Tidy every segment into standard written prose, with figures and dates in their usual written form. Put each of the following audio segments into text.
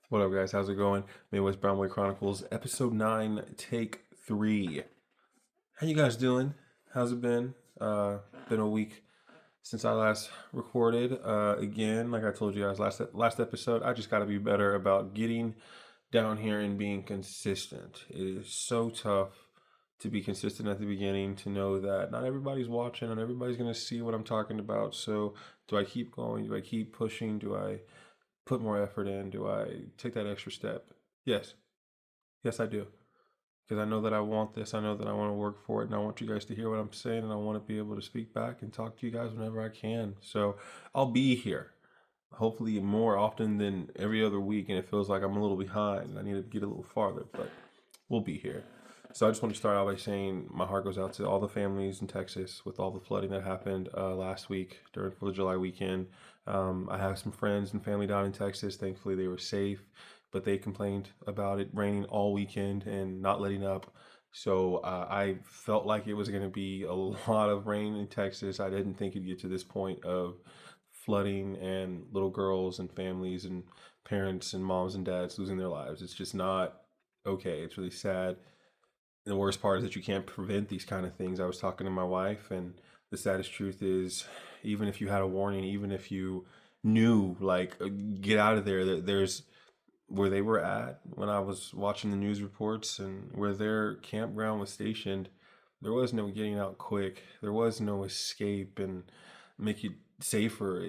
What up, guys? How's it going? Midwest Brownway Chronicles, episode 9, take 3. How you guys doing? How's it been? Been a week since I last recorded. Again, like I told you guys last episode, I just got to be better about getting down here and being consistent. It is so tough to be consistent at the beginning, to know that not everybody's watching and everybody's going to see what I'm talking about. So do I keep going? Do I keep pushing? Do I put more effort in? Do I take that extra step? Yes. Yes, I do. Because I know that I want this. I know that I want to work for it. And I want you guys to hear what I'm saying. And I want to be able to speak back and talk to you guys whenever I can. So I'll be here. Hopefully more often than every other week. And it feels like I'm a little behind. I need to get a little farther. But we'll be here. So I just want to start out by saying my heart goes out to all the families in Texas with all the flooding that happened last week during 4th of July weekend. I have some friends and family down in Texas. Thankfully, they were safe, but they complained about it raining all weekend and not letting up. So I felt like it was going to be a lot of rain in Texas. I didn't think it'd get to this point of flooding and little girls and families and parents and moms and dads losing their lives. It's just not okay. It's really sad. And the worst part is that you can't prevent these kind of things. I was talking to my wife, and the saddest truth is, even if you had a warning, even if you knew, like, get out of there, there's where they were at when I was watching the news reports and where their campground was stationed, there was no getting out quick. There was no escape and make it safer.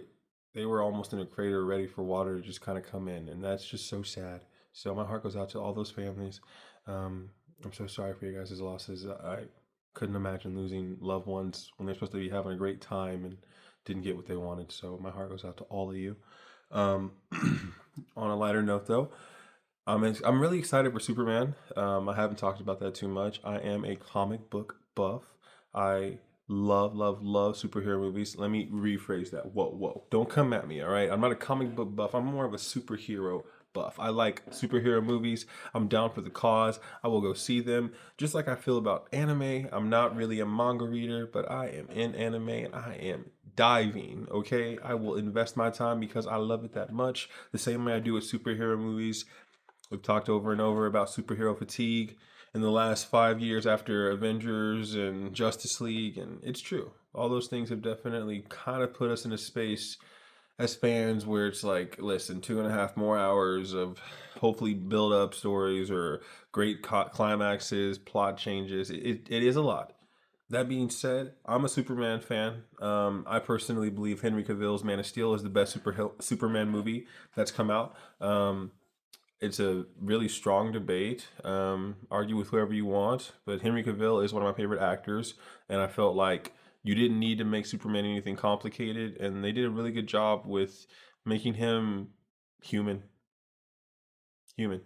They were almost in a crater ready for water to just kind of come in. And that's just so sad. So my heart goes out to all those families. I'm so sorry for you guys' losses. I couldn't imagine losing loved ones when they're supposed to be having a great time and didn't get what they wanted. So my heart goes out to all of you. Um, on a lighter note, though, I'm really excited for Superman. I haven't talked about that too much. I am a comic book buff. I love superhero movies. Let me rephrase that. Whoa. Don't come at me, all right? I'm not a comic book buff. I'm more of a superhero buff. I like superhero movies. I'm down for the cause. I will go see them. Just like I feel about anime. I'm not really a manga reader, but I am in anime and I am diving, okay? I will invest my time because I love it that much. The same way I do with superhero movies. We've talked over and over about superhero fatigue in the last 5 years after Avengers and Justice League, and it's true. All those things have definitely kind of put us in a space as fans where it's like, listen, 2.5 more hours of hopefully build up stories or great climaxes, plot changes. It is a lot. That being said, I'm a Superman fan. I personally believe Henry Cavill's Man of Steel is the best Superman movie that's come out. It's a really strong debate. Argue with whoever you want, but Henry Cavill is one of my favorite actors, and I felt like you didn't need to make Superman anything complicated, and they did a really good job with making him human, human.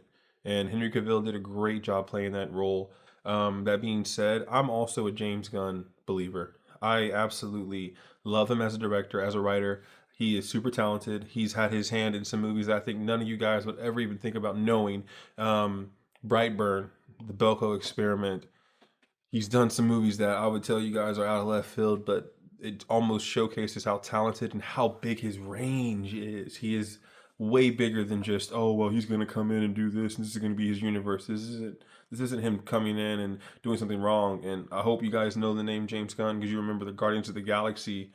And Henry Cavill did a great job playing that role. That being said, I'm also a James Gunn believer. I absolutely love him as a director, as a writer. He is super talented. He's had his hand in some movies that I think none of you guys would ever even think about knowing. Brightburn, The Belko Experiment. He's done some movies that I would tell you guys are out of left field, but it almost showcases how talented and how big his range is. He is way bigger than just, oh well, he's going to come in and do this and this is going to be his universe. This isn't him coming in and doing something wrong. And I hope you guys know the name James Gunn because you remember the Guardians of the Galaxy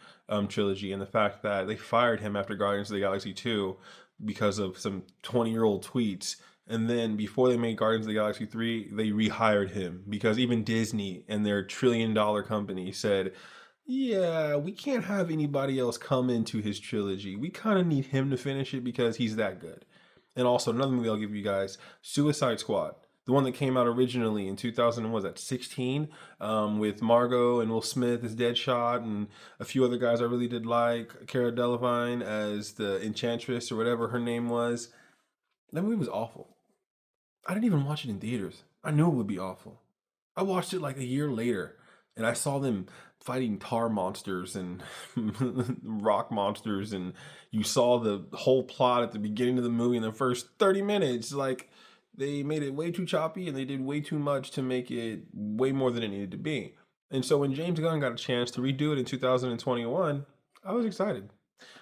trilogy and the fact that they fired him after Guardians of the Galaxy 2 because of some 20-year-old tweets. And then before they made Guardians of the Galaxy 3, they rehired him because even Disney and their trillion-dollar company said, yeah, we can't have anybody else come into his trilogy. We kind of need him to finish it because he's that good. And also, another movie I'll give you guys, Suicide Squad. The one that came out originally in 2016 with Margot and Will Smith as Deadshot and a few other guys I really did like. Cara Delevingne as the Enchantress or whatever her name was. That movie was awful. I didn't even watch it in theaters. I knew it would be awful. I watched it like a year later and I saw them fighting tar monsters and rock monsters, and you saw the whole plot at the beginning of the movie in the first 30 minutes. Like, they made it way too choppy and they did way too much to make it way more than it needed to be. And so when James Gunn got a chance to redo it in 2021, I was excited.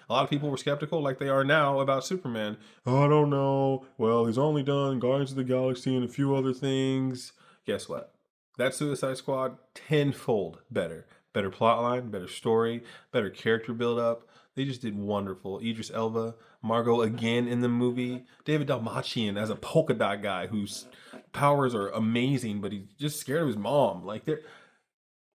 A lot of people were skeptical, like they are now, about Superman. Oh, I don't know. Well, he's only done Guardians of the Galaxy and a few other things. Guess what? That Suicide Squad, tenfold better. Better plotline, better story, better character build up. They just did wonderful. Idris Elba, Margot again in the movie, David Dalmatian as a polka dot guy whose powers are amazing, but he's just scared of his mom. Like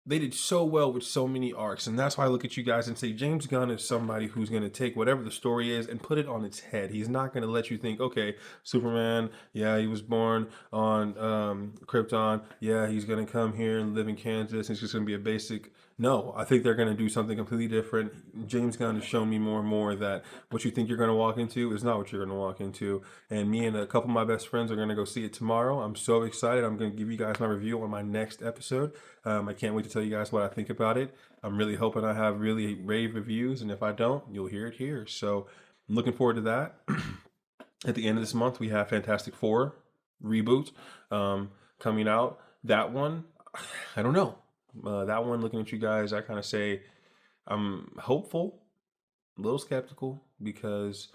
they did so well with so many arcs, and that's why I look at you guys and say James Gunn is somebody who's going to take whatever the story is and put it on its head. He's not going to let you think, okay, Superman, yeah, he was born on Krypton, yeah, he's going to come here and live in Kansas, and it's just going to be a basic. No, I think they're going to do something completely different. James Gunn has shown me more and more that what you think you're going to walk into is not what you're going to walk into. And me and a couple of my best friends are going to go see it tomorrow. I'm so excited. I'm going to give you guys my review on my next episode. I can't wait to tell you guys what I think about it. I'm really hoping I have really rave reviews, and if I don't, you'll hear it here. So I'm looking forward to that. At the end of this month, we have Fantastic Four reboot coming out. That one, I don't know. That one, looking at you guys, I kind of say I'm hopeful, a little skeptical, because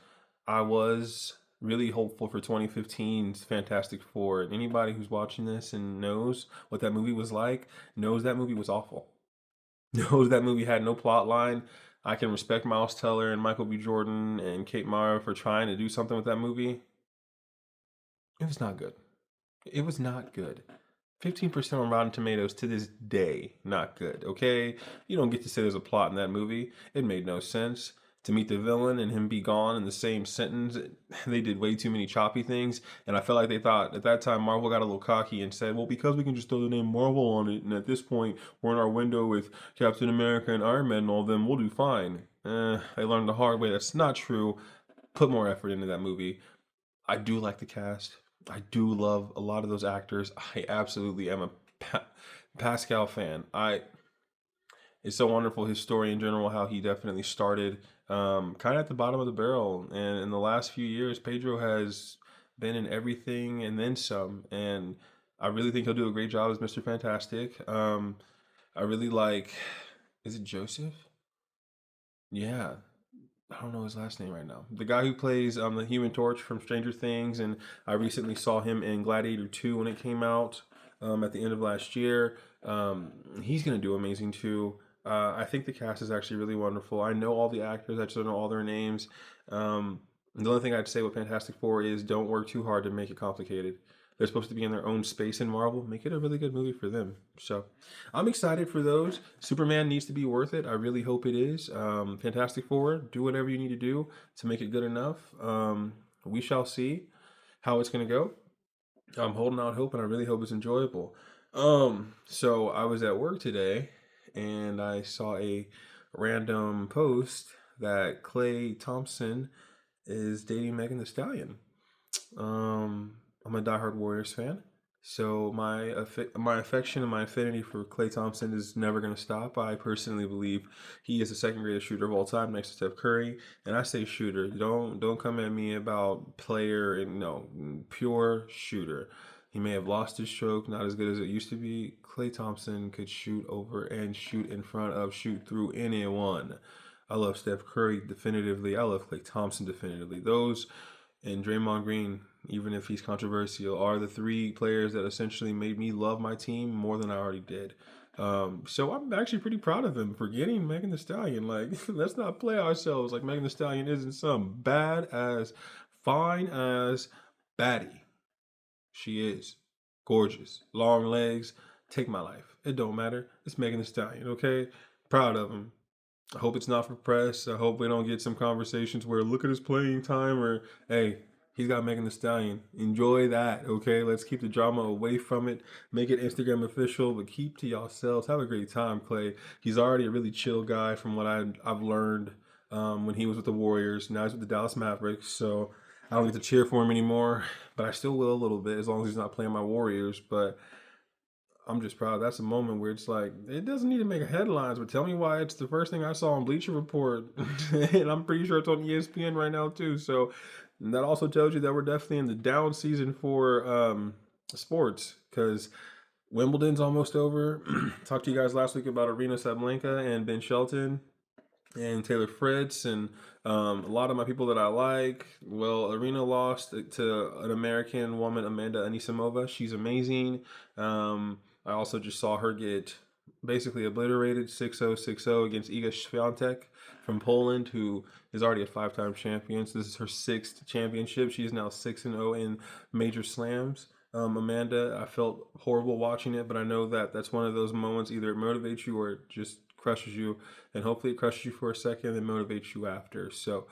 I was really hopeful for 2015's Fantastic Four. And anybody who's watching this and knows what that movie was like knows that movie was awful. Knows that movie had no plot line. I can respect Miles Teller and Michael B. Jordan and Kate Mara for trying to do something with that movie. It was not good. It was not good. 15% on Rotten Tomatoes to this day, not good, okay? You don't get to say there's a plot in that movie. It made no sense. To meet the villain and him be gone in the same sentence, they did way too many choppy things. And I felt like they thought at that time Marvel got a little cocky and said, well, because we can just throw the name Marvel on it, and at this point we're in our window with Captain America and Iron Man and all them, we'll do fine. They learned the hard way. That's not true. Put more effort into that movie. I do like the cast. I do love a lot of those actors. I absolutely am a Pascal fan. It's so wonderful his story in general, how he definitely started kind of at the bottom of the barrel, and in the last few years, Pedro has been in everything and then some. And I really think he'll do a great job as Mr. Fantastic. I really like. Is it Joseph? Yeah, I don't know his last name right now. The guy who plays the Human Torch from Stranger Things, and I recently saw him in Gladiator 2 when it came out at the end of last year. He's going to do amazing too. I think the cast is actually really wonderful. I know all the actors, I just don't know all their names. The only thing I'd say with Fantastic Four is don't work too hard to make it complicated. They're supposed to be in their own space in Marvel. Make it a really good movie for them. So I'm excited for those. Superman needs to be worth it. I really hope it is. Fantastic Four, do whatever you need to do to make it good enough. We shall see how it's going to go. I'm holding out hope, and I really hope it's enjoyable. So I was at work today, and I saw a random post that Klay Thompson is dating Megan Thee Stallion. I'm a diehard Warriors fan, so my affection and my affinity for Klay Thompson is never going to stop. I personally believe he is the second greatest shooter of all time, next to Steph Curry. And I say shooter. Don't come at me about player, and no, pure shooter. He may have lost his stroke, not as good as it used to be. Klay Thompson could shoot over and shoot in front of, shoot through anyone. I love Steph Curry definitively. I love Klay Thompson definitively. Those and Draymond Green, even if he's controversial, are the three players that essentially made me love my team more than I already did. So I'm actually pretty proud of him for getting Megan Thee Stallion. Like, let's not play ourselves. Like, Megan Thee Stallion isn't some bad as, fine as baddie. She is gorgeous, long legs. Take my life. It don't matter. It's Megan Thee Stallion. Okay, proud of him. I hope it's not for press. I hope we don't get some conversations where look at his playing time, or hey, he's got Megan Thee Stallion. Enjoy that, okay? Let's keep the drama away from it. Make it Instagram official, but keep to yourselves. Have a great time, Klay. He's already a really chill guy from what I've learned when he was with the Warriors. Now he's with the Dallas Mavericks, so I don't get to cheer for him anymore, but I still will a little bit as long as he's not playing my Warriors. But I'm just proud. That's a moment where it's like, it doesn't need to make headlines, but tell me why it's the first thing I saw on Bleacher Report. And I'm pretty sure it's on ESPN right now, too. So that also tells you that we're definitely in the down season for sports, because Wimbledon's almost over. Talked to you guys last week about Arena Sabalenka and Ben Shelton. and Taylor Fritz and a lot of my people that I like. Well, Arena lost to an American woman, Amanda Anisimova. She's amazing. I also just saw her get basically obliterated 6-0, 6-0 against Iga Swiatek from Poland, who is already a five-time champion. So this is her sixth championship. She is now 6-0 in major slams. Amanda, I felt horrible watching it, but I know that that's one of those moments, either it motivates you or it just crushes you, and hopefully it crushes you for a second and motivates you after. So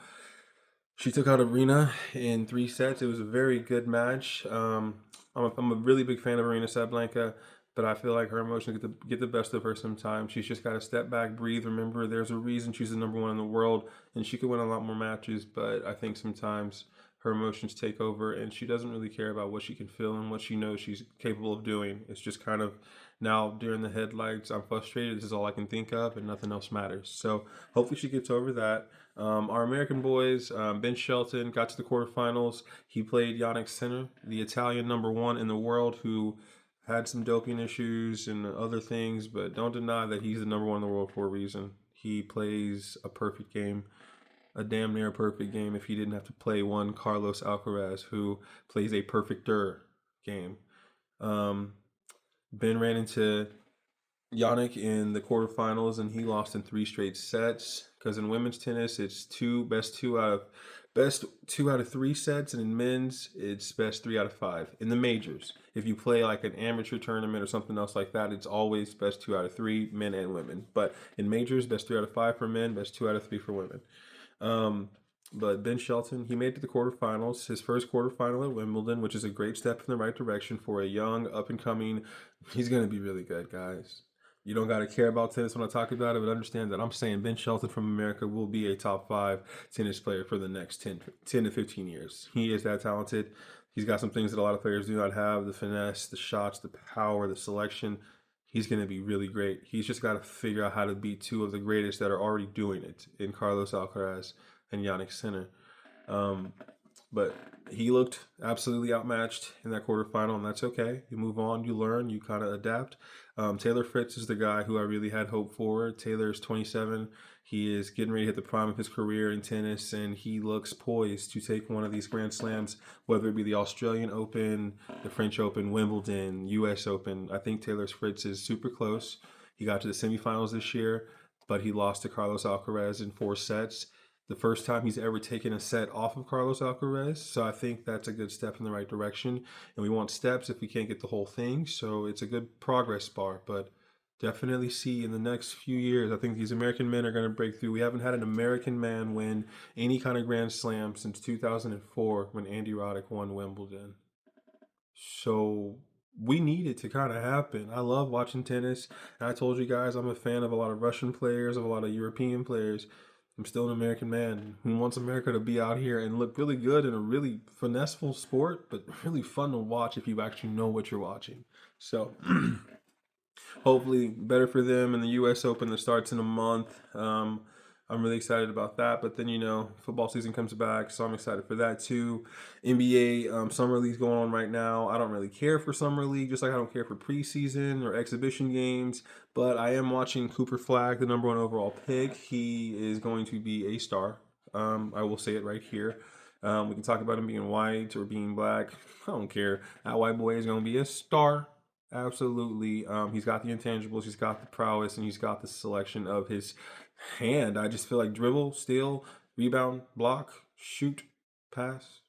she took out Arena in 3 sets. It was a very good match. I'm a really big fan of Arena Sabalenka, but I feel like her emotions get the best of her sometimes. She's just got to step back, breathe. Remember, there's a reason she's the number one in the world, and she could win a lot more matches. But I think sometimes her emotions take over, and she doesn't really care about what she can feel and what she knows she's capable of doing. It's just kind of now during the headlights, I'm frustrated. This is all I can think of, and nothing else matters. So hopefully she gets over that. Our American boys, Ben Shelton, got to the quarterfinals. He played Yannick Sinner, the Italian number one in the world, who had some doping issues and other things, but don't deny that he's the number one in the world for a reason. He plays a perfect game, a damn near perfect game if he didn't have to play one Carlos Alcaraz, who plays a perfecter game. Um, Ben ran into Yannick in the quarterfinals, and he lost in 3 straight sets. Because in women's tennis, it's best 2 out of 3 sets, and in men's, it's best 3 out of 5. In the majors, if you play like an amateur tournament or something else like that, it's always best 2 out of 3, men and women. But in majors, best 3 out of 5 for men, best 2 out of 3 for women. Um, but Ben Shelton, he made it to the quarterfinals, his first quarterfinal at Wimbledon, which is a great step in the right direction for a young, up and coming. He's going to be really good, guys. You don't got to care about tennis when I talk about it, but understand that I'm saying Ben Shelton from America will be a top 5 tennis player for the next 10 to 15 years. He is that talented. He's got some things that a lot of players do not have: the finesse, the shots, the power, the selection. He's going to be really great. He's just got to figure out how to beat two of the greatest that are already doing it in Carlos Alcaraz and Yannick Sinner. Um, but he looked absolutely outmatched in that quarterfinal, and that's okay. You move on, you learn, you kind of adapt. Taylor Fritz is the guy who I really had hope for. Taylor is 27. He is getting ready to hit the prime of his career in tennis, and he looks poised to take one of these Grand Slams, whether it be the Australian Open, the French Open, Wimbledon, U.S. Open. I think Taylor Fritz is super close. He got to the semifinals this year, but he lost to Carlos Alcaraz in 4 sets, the first time he's ever taken a set off of Carlos Alcaraz. So I think that's a good step in the right direction. And we want steps if we can't get the whole thing. So it's a good progress bar. But definitely see in the next few years, I think these American men are going to break through. We haven't had an American man win any kind of Grand Slam since 2004 when Andy Roddick won Wimbledon. So we need it to kind of happen. I love watching tennis. And I told you guys I'm a fan of a lot of Russian players, of a lot of European players. I'm still an American man who wants America to be out here and look really good in a really finesseful sport, but really fun to watch if you actually know what you're watching. So hopefully better for them in the U.S. Open that starts in a month. I'm really excited about that. But then, football season comes back, so I'm excited for that too. NBA Summer League's going on right now. I don't really care for Summer League, just like I don't care for preseason or exhibition games. But I am watching Cooper Flag, the number one overall pick. He is going to be a star. I will say it right here. We can talk about him being white or being black. I don't care. That white boy is going to be a star. Absolutely. He's got the intangibles, he's got the prowess, and he's got the selection of his hand. I just feel like dribble, steal, rebound, block, shoot, pass.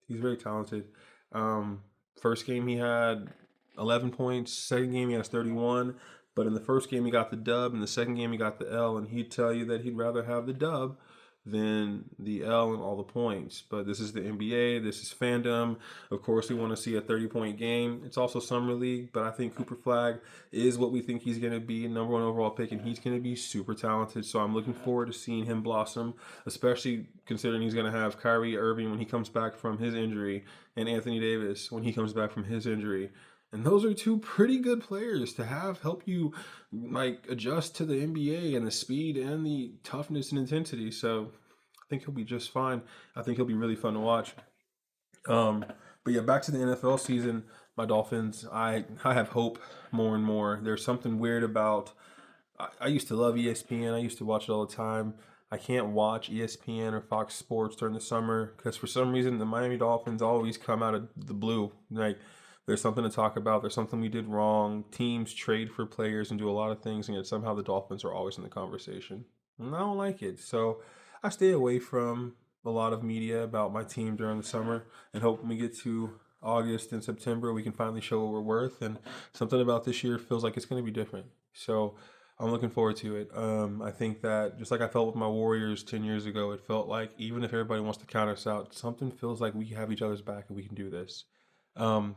He's very talented. First game he had 11 points. Second game he has 31. But in the first game he got the dub. In the second game he got the L. And he'd tell you that he'd rather have the dub than the L and all the points. But this is the NBA. This is fandom. Of course, we want to see a 30-point game. It's also Summer League. But I think Cooper Flag is what we think he's going to be, number one overall pick. And he's going to be super talented. So I'm looking forward to seeing him blossom, especially considering he's going to have Kyrie Irving when he comes back from his injury and Anthony Davis when he comes back from his injury. And those are two pretty good players to have help you adjust to the NBA and the speed and the toughness and intensity. So I think he'll be just fine. I think he'll be really fun to watch. But yeah, back to the NFL season. My Dolphins, I have hope more and more. There's something weird about I used to love ESPN. I used to watch it all the time. I can't watch ESPN or Fox Sports during the summer because for some reason the Miami Dolphins always come out of the blue. Like there's something to talk about. There's something we did wrong. Teams trade for players and do a lot of things, and yet somehow the Dolphins are always in the conversation. And I don't like it. So I stay away from a lot of media about my team during the summer and hope when we get to August and September we can finally show what we're worth. And something about this year feels like it's going to be different. So I'm looking forward to it. I think that just like I felt with my Warriors 10 years ago, it felt like even if everybody wants to count us out, something feels like we have each other's back and we can do this. Um,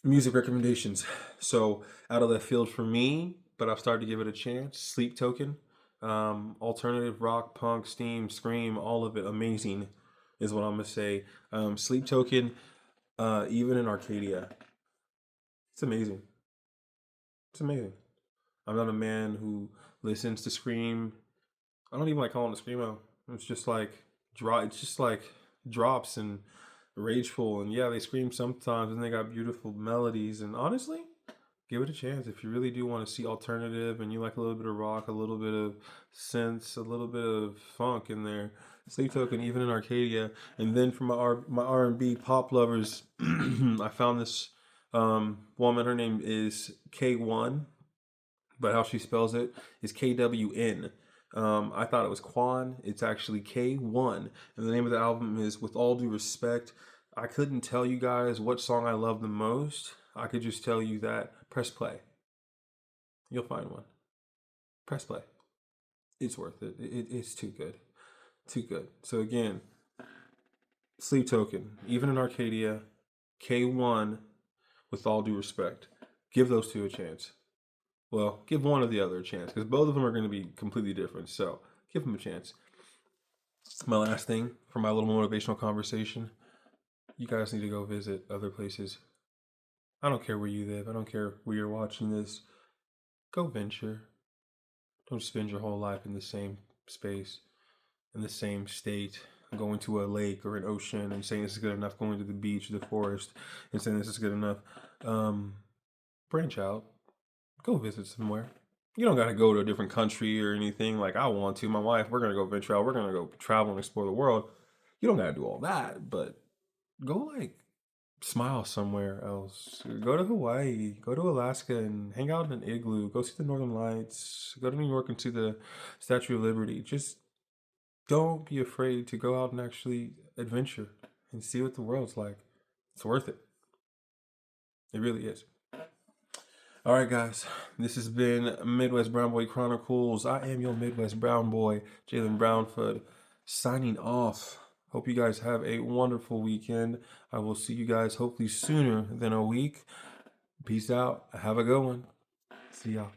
Music recommendations. So out of left field for me, but I've started to give it a chance. Sleep Token, alternative rock, punk, steam, scream, all of it amazing, is what I'm gonna say. Sleep Token, even in Arcadia, it's amazing. It's amazing. I'm not a man who listens to scream. I don't even like calling it screamo. It's just like It's just like drops and rageful, and yeah, they scream sometimes, and they got beautiful melodies. And honestly, give it a chance if you really do want to see alternative and you like a little bit of rock, a little bit of synths, a little bit of funk in there. Sleep Token, even in Arcadia. And then for my R&B pop lovers, I found this woman. Her name is K1, but how she spells it is KWN. I thought it was Quan. It's actually K1. And the name of the album is With All Due Respect. I couldn't tell you guys what song I love the most. I could just tell you that press play. You'll find one. Press play. It's worth it. It's too good. Too good. So again, Sleep Token, even in Arcadia, K1, With All Due Respect. Give those two a chance. Well, give one or the other a chance because both of them are going to be completely different. So give them a chance. My last thing for my little motivational conversation, you guys need to go visit other places. I don't care where you live. I don't care where you're watching this. Go venture. Don't spend your whole life in the same space, in the same state, going to a lake or an ocean and saying this is good enough, going to the beach or the forest and saying this is good enough. Branch out. Go visit somewhere. You don't got to go to a different country or anything like I want to. My wife, we're going to go venture out. We're going to go travel and explore the world. You don't got to do all that, but go like smile somewhere else. Go to Hawaii, go to Alaska and hang out in an igloo. Go see the Northern Lights. Go to New York and see the Statue of Liberty. Just don't be afraid to go out and actually adventure and see what the world's like. It's worth it. It really is. All right, guys, this has been Midwest Brown Boy Chronicles. I am your Midwest Brown Boy, Jalen Brownfoot, signing off. Hope you guys have a wonderful weekend. I will see you guys hopefully sooner than a week. Peace out. Have a good one. See y'all.